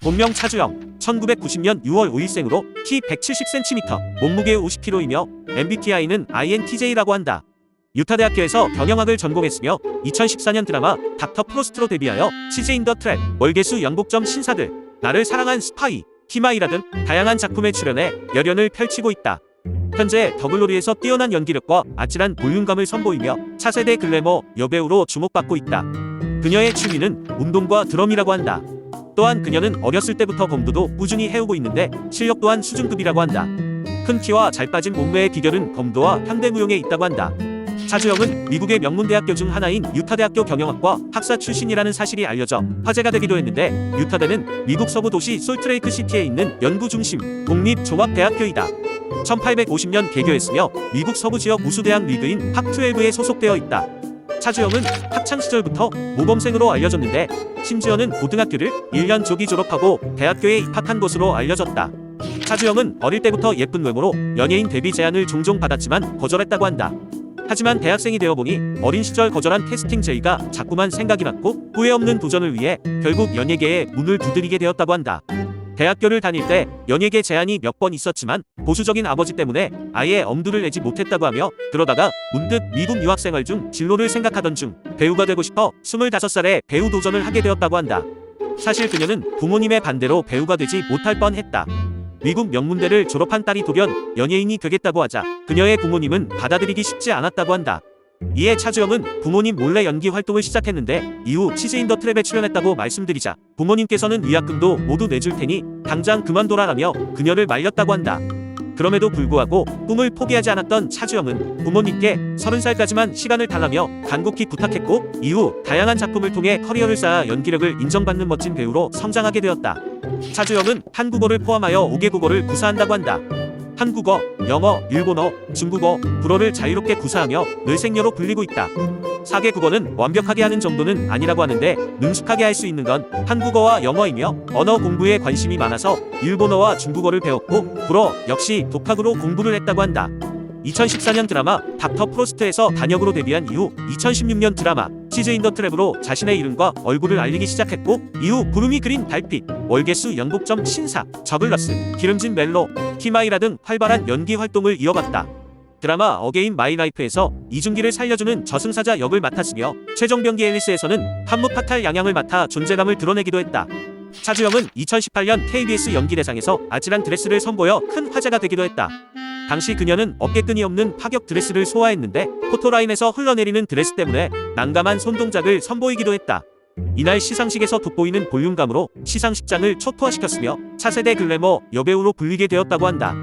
본명 차주영, 1990년 6월 5일생으로 키 170cm, 몸무게 50kg이며 MBTI는 INTJ라고 한다. 유타 대학교에서 경영학을 전공했으며 2014년 드라마 닥터 프로스트로 데뷔하여 치즈 인 더 트랩, 월계수 영복점 신사들, 나를 사랑한 스파이, 키마이라 등 다양한 작품에 출연해 열연을 펼치고 있다. 현재 더글로리에서 뛰어난 연기력과 아찔한 볼륨감을 선보이며 차세대 글래머 여배우로 주목받고 있다. 그녀의 취미는 운동과 드럼이라고 한다. 또한 그녀는 어렸을 때부터 검도도 꾸준히 해오고 있는데 실력 또한 수준급이라고 한다. 큰 키와 잘 빠진 몸매의 비결은 검도와 현대무용에 있다고 한다. 차주영은 미국의 명문대학교 중 하나인 유타대학교 경영학과 학사 출신이라는 사실이 알려져 화제가 되기도 했는데, 유타대는 미국 서부 도시 솔트레이크 시티에 있는 연구 중심 공립종합대학교이다. 1850년 개교했으며 미국 서부 지역 우수대학 리그인 팍12에 소속되어 있다. 차주영은 학창시절부터 모범생으로 알려졌는데 심지어는 고등학교를 1년 조기 졸업하고 대학교에 입학한 것으로 알려졌다. 차주영은 어릴 때부터 예쁜 외모로 연예인 데뷔 제안을 종종 받았지만 거절했다고 한다. 하지만 대학생이 되어보니 어린 시절 거절한 캐스팅 제의가 자꾸만 생각이 났고 후회 없는 도전을 위해 결국 연예계에 문을 두드리게 되었다고 한다. 대학교를 다닐 때 연예계 제안이 몇 번 있었지만 보수적인 아버지 때문에 아예 엄두를 내지 못했다고 하며, 그러다가 문득 미국 유학생활 중 진로를 생각하던 중 배우가 되고 싶어 25살에 배우 도전을 하게 되었다고 한다. 사실 그녀는 부모님의 반대로 배우가 되지 못할 뻔했다. 미국 명문대를 졸업한 딸이 돌연 연예인이 되겠다고 하자 그녀의 부모님은 받아들이기 쉽지 않았다고 한다. 이에 차주영은 부모님 몰래 연기 활동을 시작했는데 이후 치즈 인 더 트랩에 출연했다고 말씀드리자 부모님께서는 위약금도 모두 내줄 테니 당장 그만둬라라며 그녀를 말렸다고 한다. 그럼에도 불구하고 꿈을 포기하지 않았던 차주영은 부모님께 30살까지만 시간을 달라며 간곡히 부탁했고, 이후 다양한 작품을 통해 커리어를 쌓아 연기력을 인정받는 멋진 배우로 성장하게 되었다. 차주영은 한국어를 포함하여 5개 국어를 구사한다고 한다. 한국어, 영어, 일본어, 중국어, 불어를 자유롭게 구사하며 늘 생녀로 불리고 있다. 4개 국어는 완벽하게 하는 정도는 아니라고 하는데 능숙하게 할 수 있는 건 한국어와 영어이며, 언어 공부에 관심이 많아서 일본어와 중국어를 배웠고 불어 역시 독학으로 공부를 했다고 한다. 2014년 드라마 닥터 프로스트에서 단역으로 데뷔한 이후 2016년 드라마 치즈 인 더 트랩으로 자신의 이름과 얼굴을 알리기 시작했고, 이후 구름이 그린 달빛, 월계수 연복점 신사, 저글러스, 기름진 멜로, 키마이라 등 활발한 연기 활동을 이어갔다. 드라마 어게인 마이 라이프에서 이준기를 살려주는 저승사자 역을 맡았으며 최종병기 앨리스에서는 한무 파탈 양양을 맡아 존재감을 드러내기도 했다. 차주영은 2018년 KBS 연기대상에서 아찔한 드레스를 선보여 큰 화제가 되기도 했다. 당시 그녀는 어깨끈이 없는 파격 드레스를 소화했는데 포토라인에서 흘러내리는 드레스 때문에 난감한 손동작을 선보이기도 했다. 이날 시상식에서 돋보이는 볼륨감으로 시상식장을 초토화시켰으며 차세대 글래머 여배우로 불리게 되었다고 한다.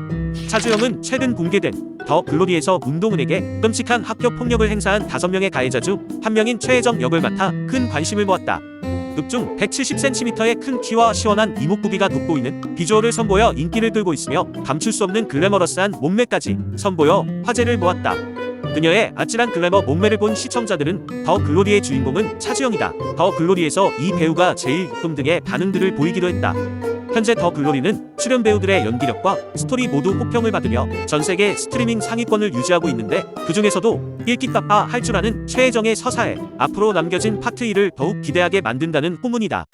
차주영은 최근 공개된 더 글로리에서 문동은에게 끔찍한 학교 폭력을 행사한 5명의 가해자 중 한 명인 최혜정 역을 맡아 큰 관심을 모았다. 극중 170cm의 큰 키와 시원한 이목구비가 돋보이는 비주얼을 선보여 인기를 끌고 있으며 감출 수 없는 글래머러스한 몸매까지 선보여 화제를 모았다. 그녀의 아찔한 글래머 몸매를 본 시청자들은 더 글로리의 주인공은 차주영이다, 더 글로리에서 이 배우가 제일 예쁨 등의 반응들을 보이기도 했다. 현재 더 글로리는 출연 배우들의 연기력과 스토리 모두 호평을 받으며 전세계 스트리밍 상위권을 유지하고 있는데, 그 중에서도 일기빠빠 할 줄 아는 최혜정의 서사에 앞으로 남겨진 파트 1을 더욱 기대하게 만든다는 후문이다.